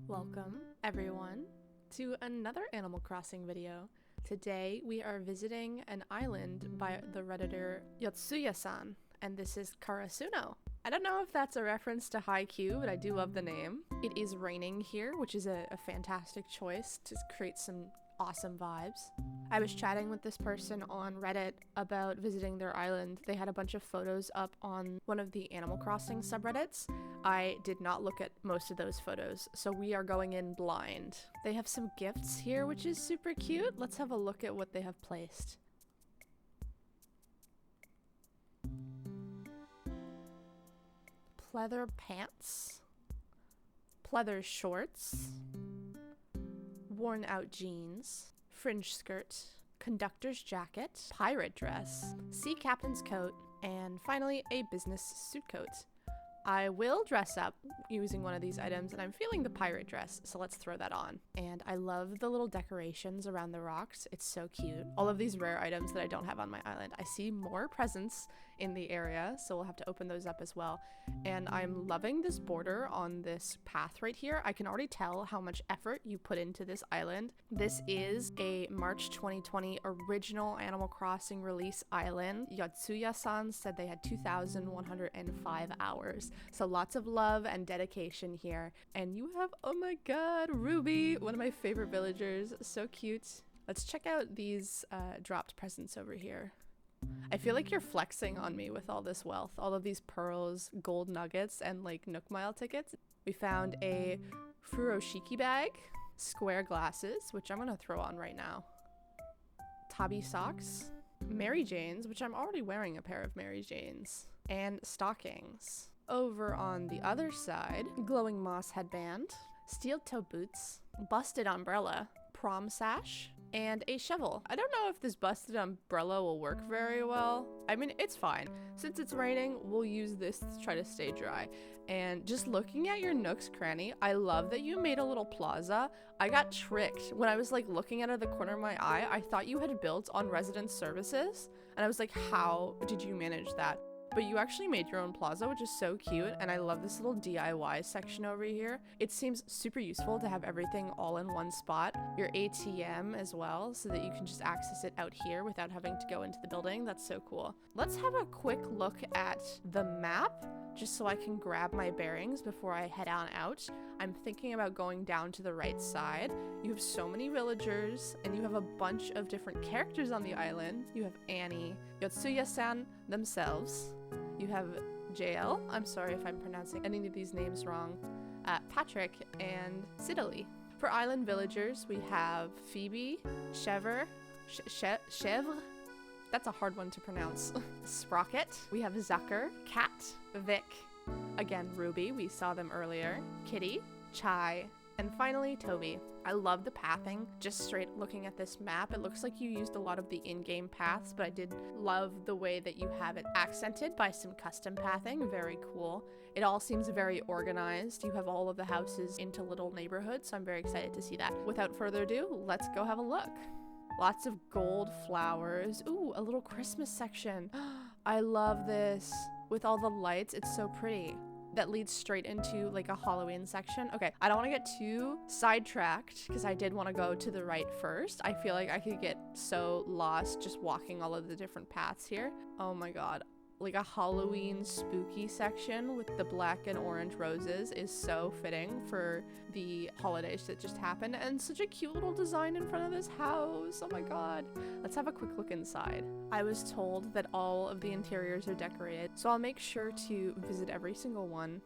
Welcome, everyone, to another Animal Crossing video. Today, we are visiting an island by the Redditor Yatsuya-san, and this is Karasuno. I don't know if that's a reference to Haikyuu, but I do love the name. It is raining here, which is a fantastic choice to create some awesome vibes. I was chatting with this person on Reddit about visiting their island. They had a bunch of photos up on one of the Animal Crossing subreddits. I did not look at most of those photos, so we are going in blind. They have some gifts here, which is super cute. Let's have a look at what they have placed. Pleather pants, pleather shorts, worn out jeans, fringe skirt, conductor's jacket, pirate dress, sea captain's coat, and finally a business suit coat. I will dress up using one of these items, and I'm feeling the pirate dress, so let's throw that on. And I love the little decorations around the rocks. It's so cute. All of these rare items that I don't have on my island. I see more presents in the area, so we'll have to open those up as well. And I'm loving this border on this path right here. I can already tell how much effort you put into this island. This is a March 2020 original Animal Crossing release island. Yatsuya-san said they had 2,105 hours. So lots of love and dedication here. And you have, oh my god, Ruby, one of my favorite villagers. So cute. Let's check out these dropped presents over here. I feel like you're flexing on me with all this wealth, all of these pearls, gold nuggets, and like Nook Mile tickets. We found a furoshiki bag, square glasses, which I'm gonna throw on right now, tabi socks, Mary Janes, which I'm already wearing a pair of Mary Janes, and stockings. Over on the other side, glowing moss headband, steel toe boots, busted umbrella, prom sash, and a shovel. I don't know if this busted umbrella will work very well. I mean, it's fine. Since it's raining, we'll use this to try to stay dry. And just looking at your Nook's cranny, I love that you made a little plaza. I got tricked. When I was like looking out of the corner of my eye, I thought you had built on resident services. And I was like, how did you manage that? But you actually made your own plaza, which is so cute, and I love this little DIY section over here. It seems super useful to have everything all in one spot. Your ATM as well, so that you can just access it out here without having to go into the building. That's so cool. Let's have a quick look at the map, just so I can grab my bearings before I head on out. I'm thinking about going down to the right side. You have so many villagers, and you have a bunch of different characters on the island. You have Annie, Yatsuya-san themselves. You have JL, I'm sorry if I'm pronouncing any of these names wrong, Patrick, and Sidley. For island villagers, we have Phoebe, Chevre, that's a hard one to pronounce, Sprocket. We have Zucker, Cat, Vic, again Ruby, we saw them earlier, Kitty, Chai, and finally Toby. I love the pathing. Just straight looking at this map, it looks like you used a lot of the in-game paths, but I did love the way that you have it accented by some custom pathing. Very cool. It all seems very organized. You have all of the houses into little neighborhoods, so I'm very excited to see that. Without further ado, let's go have a look. Lots of gold flowers. Ooh, a little Christmas section. I love this. With all the lights, it's so pretty. That leads straight into like a Halloween section. Okay, I don't want to get too sidetracked because I did want to go to the right first. I feel like I could get so lost just walking all of the different paths here. Oh my god. Like a Halloween spooky section with the black and orange roses is so fitting for the holidays that just happened, and such a cute little design in front of this house. Oh my god. Let's have a quick look inside. I was told that all of the interiors are decorated, so I'll make sure to visit every single one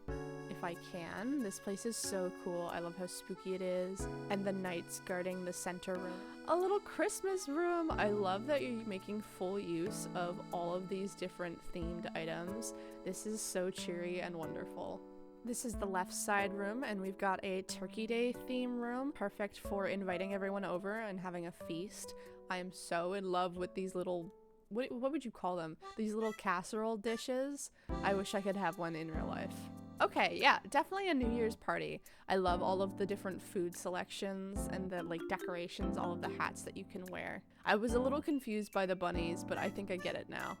if I can. This place is so cool. I love how spooky it is, and the knights guarding the center room. A little Christmas room. I love that you're making full use of all of these different themed items. This is so cheery and wonderful. This is the left side room, and we've got a Turkey Day theme room, perfect for inviting everyone over and having a feast. I am so in love with these little, what would you call them? These little casserole dishes. I wish I could have one in real life. Okay, yeah, definitely a New Year's party. I love all of the different food selections and the like decorations, all of the hats that you can wear. I was a little confused by the bunnies, but I think I get it now.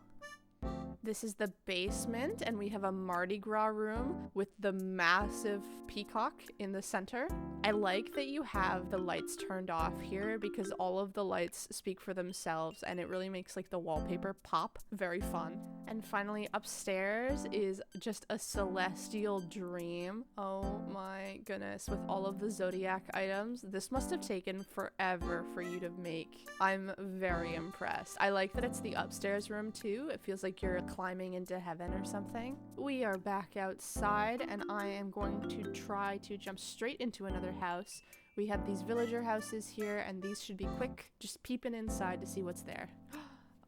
This is the basement, and we have a Mardi Gras room with the massive peacock in the center. I like that you have the lights turned off here because all of the lights speak for themselves and it really makes like the wallpaper pop. Very fun. And finally upstairs is just a celestial dream. Oh my goodness, with all of the zodiac items. This must have taken forever for you to make. I'm very impressed. I like that it's the upstairs room too. It feels like you're climbing into heaven or something. We are back outside and I am going to try to jump straight into another house. We have these villager houses here and these should be quick. Just peeping inside to see what's there.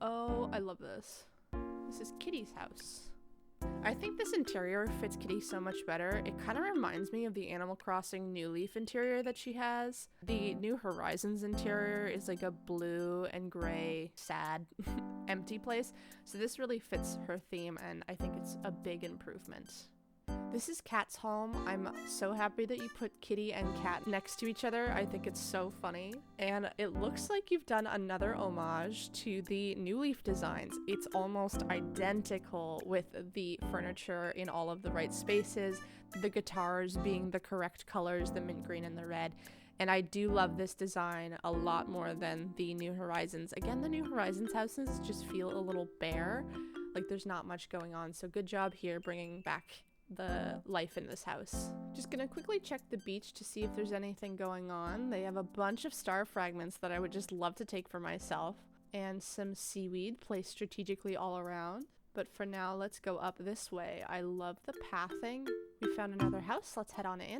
Oh, I love this. This is Kitty's house. I think this interior fits Kitty so much better. It kind of reminds me of the Animal Crossing New Leaf interior that she has. The New Horizons interior is like a blue and gray, sad, empty place. So this really fits her theme and I think it's a big improvement. This is Cat's home. I'm so happy that you put Kitty and Cat next to each other. I think it's so funny. And it looks like you've done another homage to the New Leaf designs. It's almost identical with the furniture in all of the right spaces, the guitars being the correct colors, the mint green and the red. And I do love this design a lot more than the New Horizons. Again, the New Horizons houses just feel a little bare, like there's not much going on. So good job here bringing back the life in this house. Just gonna quickly check the beach to see if there's anything going on. They have a bunch of star fragments that I would just love to take for myself and some seaweed placed strategically all around. But for now, let's go up this way. I love the pathing. We found another house. Let's head on in.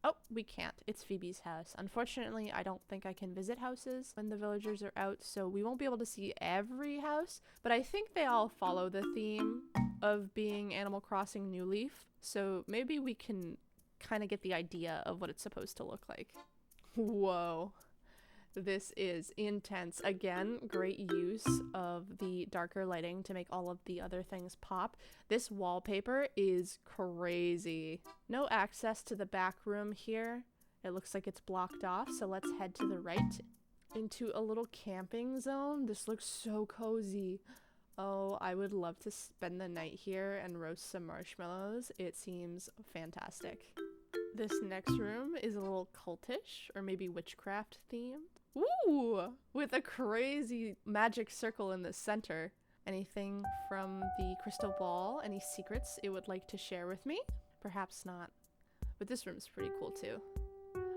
Oh, we can't. It's Phoebe's house. Unfortunately, I don't think I can visit houses when the villagers are out, so we won't be able to see every house, but I think they all follow the theme of being Animal Crossing New Leaf, so maybe we can kind of get the idea of what it's supposed to look like. Whoa. This is intense. Again, great use of the darker lighting to make all of the other things pop. This wallpaper is crazy. No access to the back room here. It looks like it's blocked off, so let's head to the right into a little camping zone. This looks so cozy. Oh, I would love to spend the night here and roast some marshmallows. It seems fantastic. This next room is a little cultish or maybe witchcraft themed. Ooh, with a crazy magic circle in the center. Anything from the crystal ball? Any secrets it would like to share with me? Perhaps not. But this room's pretty cool too.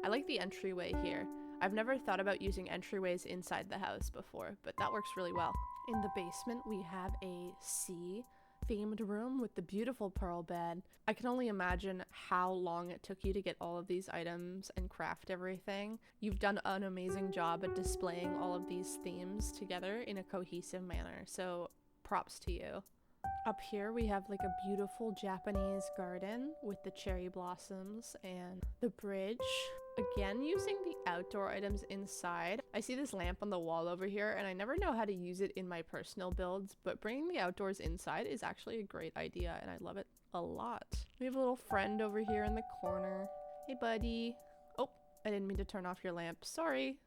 I like the entryway here. I've never thought about using entryways inside the house before, but that works really well. In the basement, we have a sea themed room with the beautiful pearl bed. I can only imagine how long it took you to get all of these items and craft everything. You've done an amazing job at displaying all of these themes together in a cohesive manner, so props to you. Up here we have like a beautiful Japanese garden with the cherry blossoms and the bridge. Again, using the outdoor items inside. I see this lamp on the wall over here and I never know how to use it in my personal builds, but bringing the outdoors inside is actually a great idea and I love it a lot. We have a little friend over here in the corner. Hey buddy. Oh, I didn't mean to turn off your lamp. Sorry.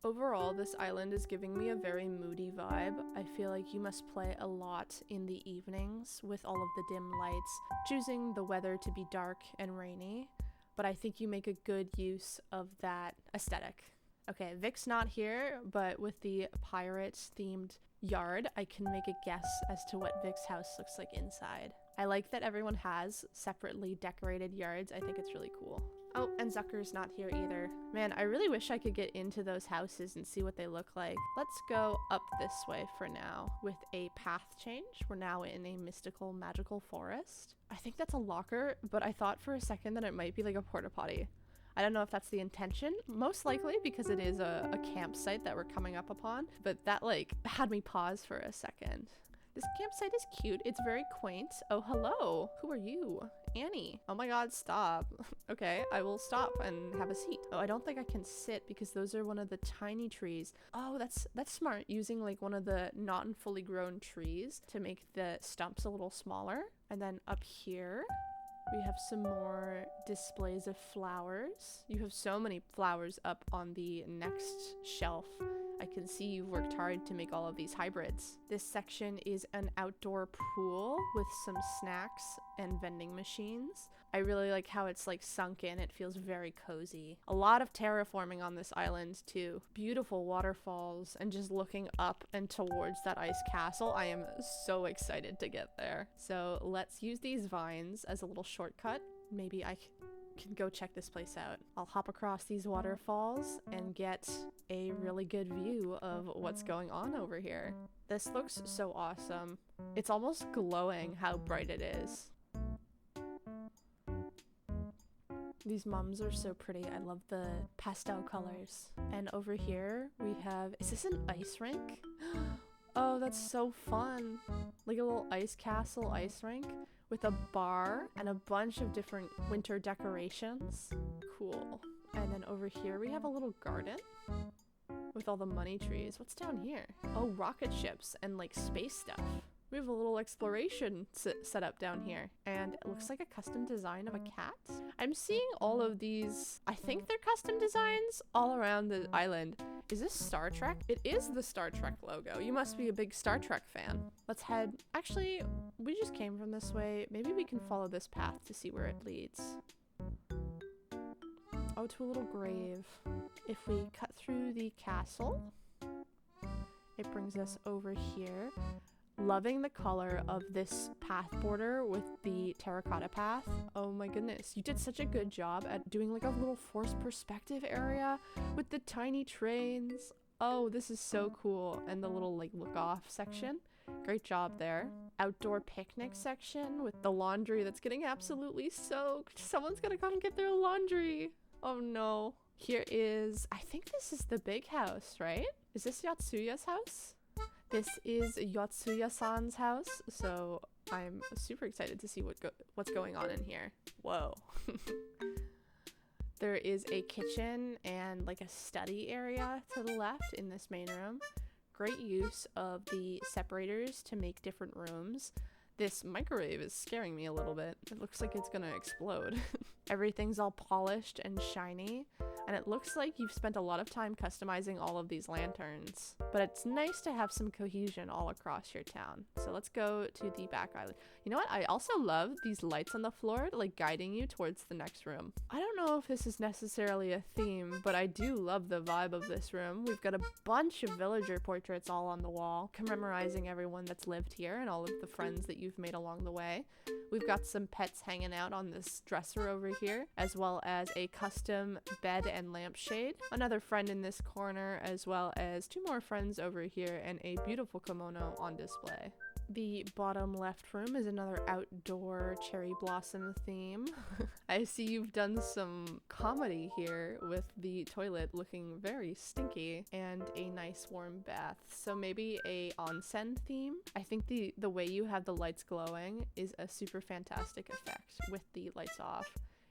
Overall, this island is giving me a very moody vibe. I feel like you must play a lot in the evenings with all of the dim lights, choosing the weather to be dark and rainy. But I think you make a good use of that aesthetic. Okay, Vic's not here, but with the pirate-themed yard, I can make a guess as to what Vic's house looks like inside. I like that everyone has separately decorated yards. I think it's really cool. Oh, and Zucker's not here either. Man, I really wish I could get into those houses and see what they look like. Let's go up this way for now with a path change. We're now in a mystical, magical forest. I think that's a locker, but I thought for a second that it might be like a porta potty. I don't know if that's the intention, most likely because it is a campsite that we're coming up upon, but that like had me pause for a second. This campsite is cute. It's very quaint. Oh, hello. Who are you? Annie. Oh my god, stop. Okay, I will stop and have a seat. Oh, I don't think I can sit because those are one of the tiny trees. Oh, that's smart, using like one of the not fully grown trees to make the stumps a little smaller. And then up here, we have some more displays of flowers. You have so many flowers up on the next shelf. I can see you've worked hard to make all of these hybrids. This section is an outdoor pool with some snacks and vending machines. I really like how it's like sunk in. It feels very cozy. A lot of terraforming on this island too. Beautiful waterfalls, and just looking up and towards that ice castle. I am so excited to get there. So let's use these vines as a little shortcut. Maybe I can go check this place out. I'll hop across these waterfalls and get a really good view of what's going on over here. This looks so awesome. It's almost glowing how bright it is. These mums are so pretty. I love the pastel colors. And over here we have, is this an ice rink? Oh, that's so fun. Like a little ice castle ice rink with a bar and a bunch of different winter decorations. Cool. And then over here we have a little garden with all the money trees. What's down here? Oh, rocket ships and like space stuff. We have a little exploration set up down here, and it looks like a custom design of a cat. I'm seeing all of these, I think they're custom designs all around the island. Is this Star Trek? It is the Star Trek logo. You must be a big Star Trek fan. Let's head, actually, we just came from this way. Maybe we can follow this path to see where it leads. Oh, to a little grave. If we cut through the castle, it brings us over here. Loving the color of this path border with the terracotta path. Oh my goodness, you did such a good job at doing like a little forced perspective area with the tiny trains. Oh, this is so cool. And the little like look off section. Great job there. Outdoor picnic section with the laundry that's getting absolutely soaked. Someone's gonna come get their laundry. Oh no. Here is, I think this is the big house, right? Is this Yatsuya's house? This is Yatsuya-san's house, so I'm super excited to see what's going on in here. Whoa. There is a kitchen and like a study area to the left in this main room. Great use of the separators to make different rooms. This microwave is scaring me a little bit. It looks like it's gonna explode. Everything's all polished and shiny, and it looks like you've spent a lot of time customizing all of these lanterns. But it's nice to have some cohesion all across your town. So let's go to the back island. You know what? I also love these lights on the floor, like guiding you towards the next room. I don't know if this is necessarily a theme, but I do love the vibe of this room. We've got a bunch of villager portraits all on the wall, commemorizing everyone that's lived here and all of the friends that you've made along the way. We've got some pets hanging out on this dresser over here, as well as a custom bed and lampshade. Another friend in this corner, as well as two more friends over here, and a beautiful kimono on display. The bottom left room is another outdoor cherry blossom theme. I see you've done some comedy here with the toilet looking very stinky and a nice warm bath. So maybe a onsen theme. I think the way you have the lights glowing is a super fantastic effect with the lights off.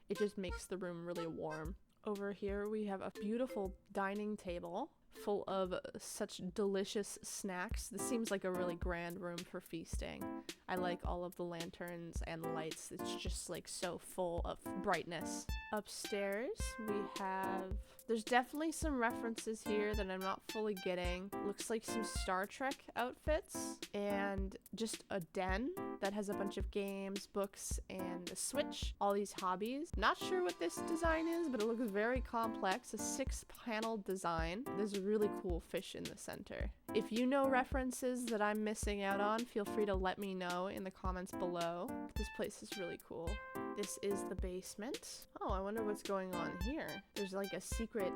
It just makes the room really warm. Over here we have a beautiful dining table full of such delicious snacks. This seems like a really grand room for feasting. I like all of the lanterns and lights. It's just like so full of brightness. Upstairs we have, there's definitely some references here that I'm not fully getting. Looks like some Star Trek outfits and just a den that has a bunch of games, books, and a Switch. All these hobbies. Not sure what this design is, but it looks very complex. A 6-panel design. There's a really cool fish in the center. If you know references that I'm missing out on, feel free to let me know in the comments below. This place is really cool. This is the basement. Oh, I wonder what's going on here. There's like a secret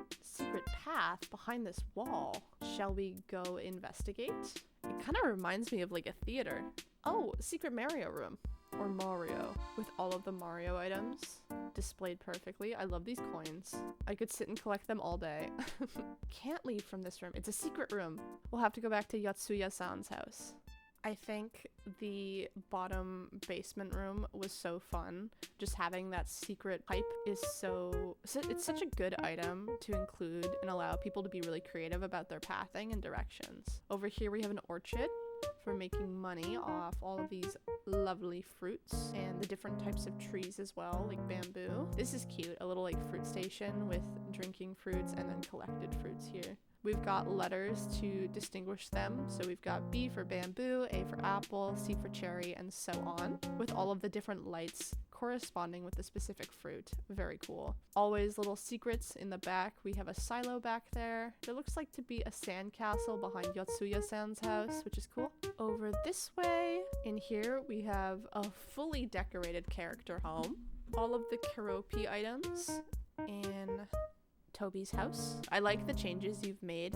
path behind this wall. Shall we go investigate? It kind of reminds me of like a theater. Oh, secret Mario room. Or Mario, with all of the Mario items displayed perfectly. I love these coins. I could sit and collect them all day. Can't leave from this room. It's a secret room. We'll have to go back to Yatsuya-san's house. I think the bottom basement room was so fun. Just having that secret pipe is it's such a good item to include and allow people to be really creative about their pathing and directions. Over here we have an orchard for making money off all of these lovely fruits and the different types of trees as well, like bamboo. This is cute, a little like fruit station with drinking fruits and then collected fruits here. We've got letters to distinguish them. So we've got B for bamboo, A for apple, C for cherry, and so on, with all of the different lights corresponding with the specific fruit. Very cool. Always little secrets in the back. We have a silo back there. There looks like to be a sandcastle behind Yatsuya-san's house, which is cool. Over this way, in here, we have a fully decorated character home. All of the Keroppi items in Toby's house. I like the changes you've made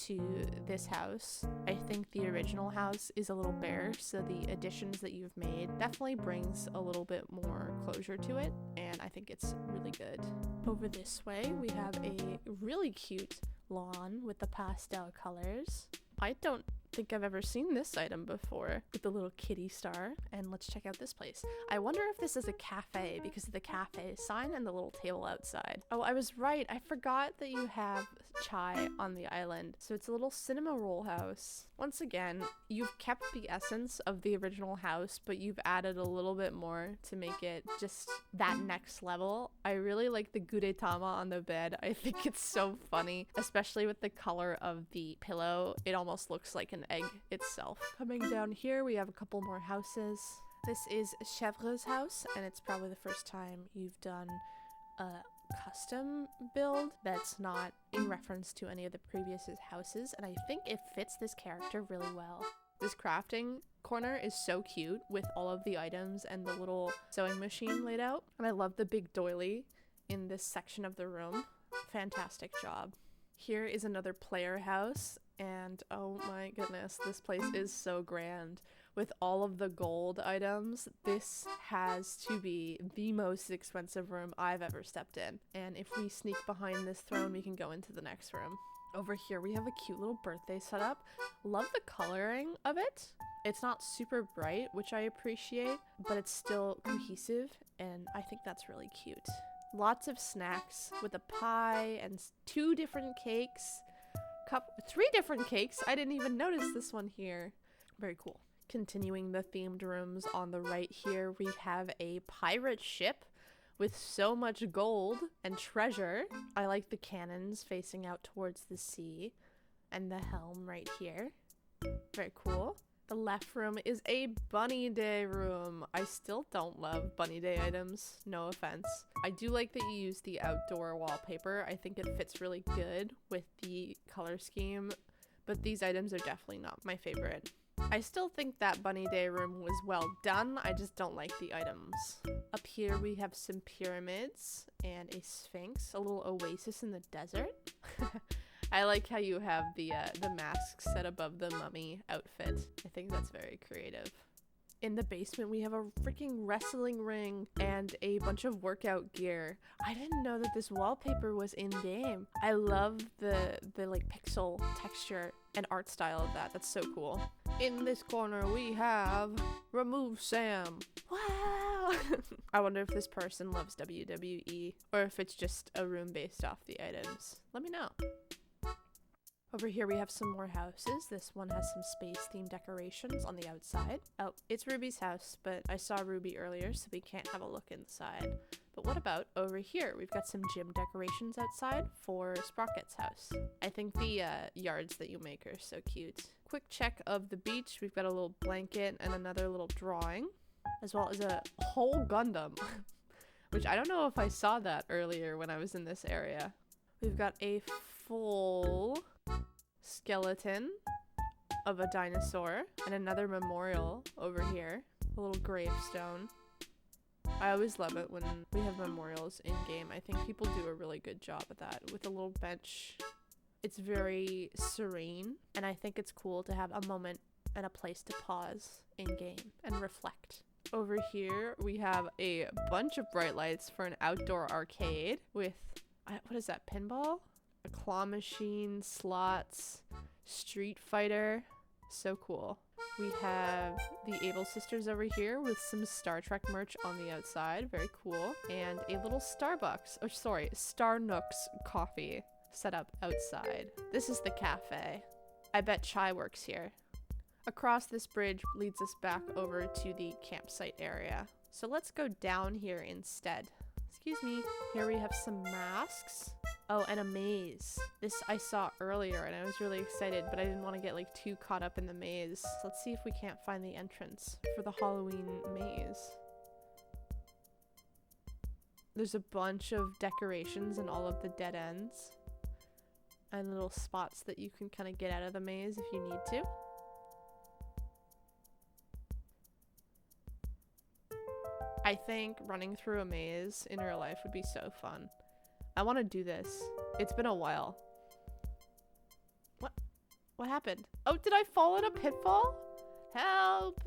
to this house. I think the original house is a little bare, so the additions that you've made definitely brings a little bit more closure to it, and I think it's really good. Over this way, we have a really cute lawn with the pastel colors. I don't think I've ever seen this item before with the little kitty star. And let's check out this place. I wonder if this is a cafe because of the cafe sign and the little table outside. Oh, I was right. I forgot that you have chai on the island. So it's a little cinema roll house. Once again, you've kept the essence of the original house, but you've added a little bit more to make it just that next level. I really like the gudetama on the bed. I think it's so funny, especially with the color of the pillow. It almost looks like an egg itself. Coming down here, we have a couple more houses. This is Chèvre's house, and it's probably the first time you've done a custom build that's not in reference to any of the previous houses, and I think it fits this character really well. This crafting corner is so cute with all of the items and the little sewing machine laid out, and I love the big doily in this section of the room. Fantastic job. Here is another player house, and oh my goodness, this place is so grand. With all of the gold items, this has to be the most expensive room I've ever stepped in. And if we sneak behind this throne, we can go into the next room. Over here, we have a cute little birthday setup. Love the coloring of it. It's not super bright, which I appreciate, but it's still cohesive, and I think that's really cute. Lots of snacks with a pie and 2 different cakes. 3 different cakes. I didn't even notice this one here. Very cool. Continuing the themed rooms on the right here, we have a pirate ship with so much gold and treasure. I like the cannons facing out towards the sea and the helm right here. Very cool. The left room is a bunny day room. I still don't love bunny day items, no offense. I do like that you use the outdoor wallpaper. I think it fits really good with the color scheme, but these items are definitely not my favorite. I still think that bunny day room was well done. I just don't like the items. Up here we have some pyramids and a sphinx, a little oasis in the desert. I like how you have the mask set above the mummy outfit. I think that's very creative. In the basement, we have a freaking wrestling ring and a bunch of workout gear. I didn't know that this wallpaper was in-game. I love the like pixel texture and art style of that. That's so cool. In this corner, we have Remove Sam. Wow! I wonder if this person loves WWE or if it's just a room based off the items. Let me know. Over here we have some more houses. This one has some space-themed decorations on the outside. Oh, it's Ruby's house, but I saw Ruby earlier, so we can't have a look inside. But what about over here? We've got some gym decorations outside for Sprocket's house. I think the yards that you make are so cute. Quick check of the beach. We've got a little blanket and another little drawing, as well as a whole Gundam, which I don't know if I saw that earlier when I was in this area. We've got a full skeleton of a dinosaur and another memorial over here, a little gravestone. I always love it when we have memorials in game. I think people do a really good job at that with a little bench. It's very serene, and I think it's cool to have a moment and a place to pause in game and reflect. Over here we have a bunch of bright lights for an outdoor arcade with what is that, pinball? A claw machine, slots, Street Fighter. So cool. We have the Able Sisters over here with some Star Trek merch on the outside. Very cool. And a little Star Nooks coffee set up outside. This is the cafe. I bet chai works here. Across this bridge leads us back over to the campsite area. So let's go down here instead. Excuse me. Here we have some masks Oh, and a maze. This I saw earlier and I was really excited, but I didn't want to get like too caught up in the maze. So let's see if we can't find the entrance for the Halloween maze. There's a bunch of decorations in all of the dead ends and little spots that you can kind of get out of the maze if you need to. I think running through a maze in real life would be so fun. I want to do this. It's been a while. What happened? Oh, did I fall in a pitfall? Help!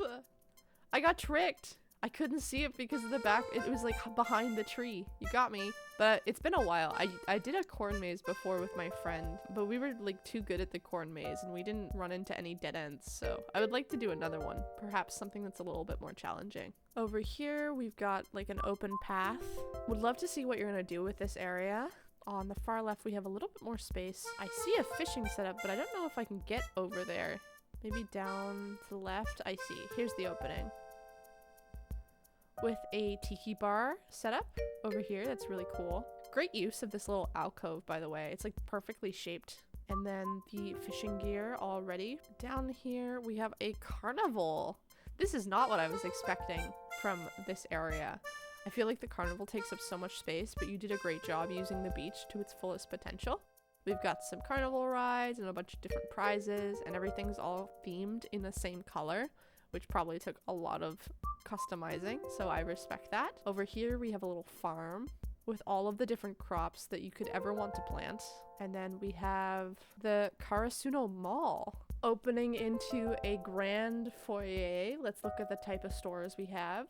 I got tricked. I couldn't see it because of the back. It was like behind the tree. You got me. But it's been a while. I did a corn maze before with my friend, but we were like too good at the corn maze and we didn't run into any dead ends. So I would like to do another one. Perhaps something that's a little bit more challenging. Over here, we've got like an open path. Would love to see what you're gonna do with this area. On the far left, we have a little bit more space. I see a fishing setup, but I don't know if I can get over there. Maybe down to the left. I see. Here's the opening. With a tiki bar setup over here. That's really cool. Great use of this little alcove, by the way. It's like perfectly shaped. And then the fishing gear all ready. Down here, we have a carnival. This is not what I was expecting from this area. I feel like the carnival takes up so much space, but you did a great job using the beach to its fullest potential. We've got some carnival rides and a bunch of different prizes, and everything's all themed in the same color, which probably took a lot of customizing, so I respect that. Over here, we have a little farm with all of the different crops that you could ever want to plant. And then we have the Karasuno Mall opening into a grand foyer. Let's look at the type of stores we have.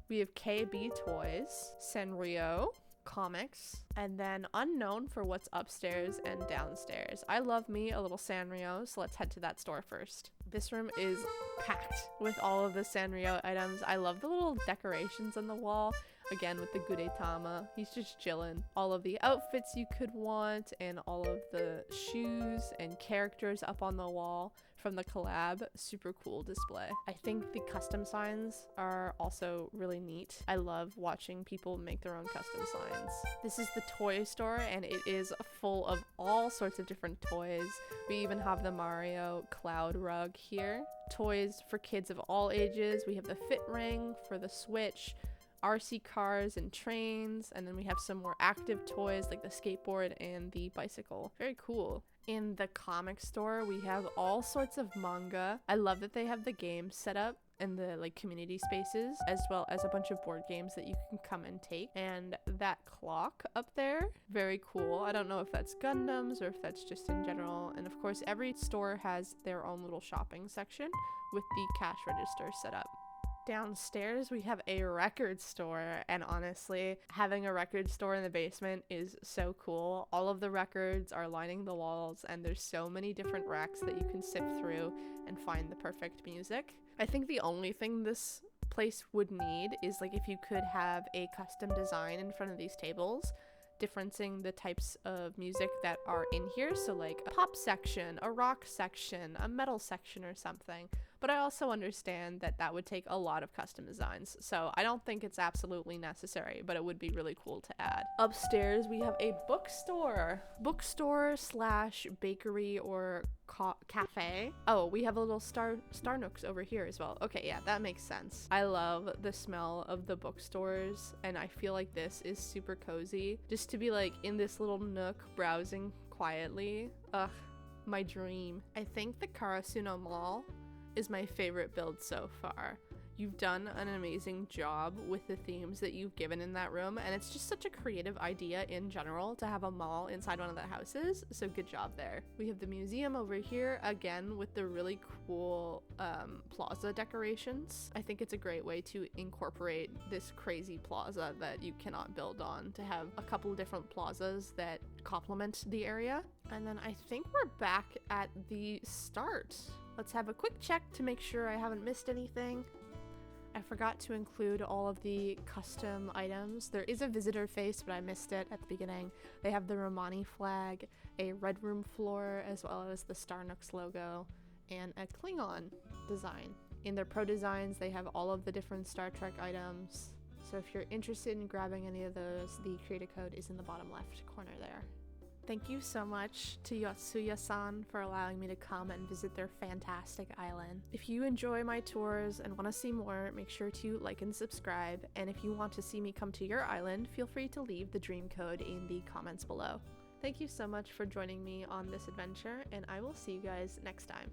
We have KB Toys, Sanrio, comics, and then unknown for what's upstairs and downstairs. I love me a little Sanrio, so let's head to that store first. This room is packed with all of the Sanrio items. I love the little decorations on the wall. Again, with the Gudetama, he's just chilling. All of the outfits you could want and all of the shoes and characters up on the wall from the collab. Super cool display. I think the custom signs are also really neat. I love watching people make their own custom signs. This is the toy store and it is full of all sorts of different toys. We even have the Mario Cloud rug here. Toys for kids of all ages. We have the Fit Ring for the Switch, RC cars and trains, and then we have some more active toys like the skateboard and the bicycle. Very cool. In the comic store, we have all sorts of manga. I love that they have the games set up and the like community spaces, as well as a bunch of board games that you can come and take. And that clock up there, very cool. I don't know if that's Gundams or if that's just in general. And of course, every store has their own little shopping section with the cash register set up. Downstairs, we have a record store, and honestly, having a record store in the basement is so cool. All of the records are lining the walls, and there's so many different racks that you can sift through and find the perfect music. I think the only thing this place would need is like if you could have a custom design in front of these tables, differencing the types of music that are in here. So like a pop section, a rock section, a metal section or something. But I also understand that that would take a lot of custom designs. So I don't think it's absolutely necessary, but it would be really cool to add. Upstairs, we have a bookstore. Bookstore slash bakery or cafe. Oh, we have a little Star Nooks over here as well. Okay, yeah, that makes sense. I love the smell of the bookstores, and I feel like this is super cozy. Just to be like in this little nook browsing quietly. Ugh, my dream. I think the Karasuno Mall is my favorite build so far. You've done an amazing job with the themes that you've given in that room, and it's just such a creative idea in general to have a mall inside one of the houses, so good job there. We have the museum over here, again with the really cool plaza decorations. I think it's a great way to incorporate this crazy plaza that you cannot build on, to have a couple different plazas that complement the area. And then I think we're back at the start. Let's have a quick check to make sure I haven't missed anything. I forgot to include all of the custom items. There is a visitor face, but I missed it at the beginning. They have the Romani flag, a red room floor, as well as the Star Nooks logo, and a Klingon design. In their pro designs, they have all of the different Star Trek items. So if you're interested in grabbing any of those, the creator code is in the bottom left corner there. Thank you so much to Yatsuya-san for allowing me to come and visit their fantastic island. If you enjoy my tours and want to see more, make sure to like and subscribe, and if you want to see me come to your island, feel free to leave the dream code in the comments below. Thank you so much for joining me on this adventure, and I will see you guys next time.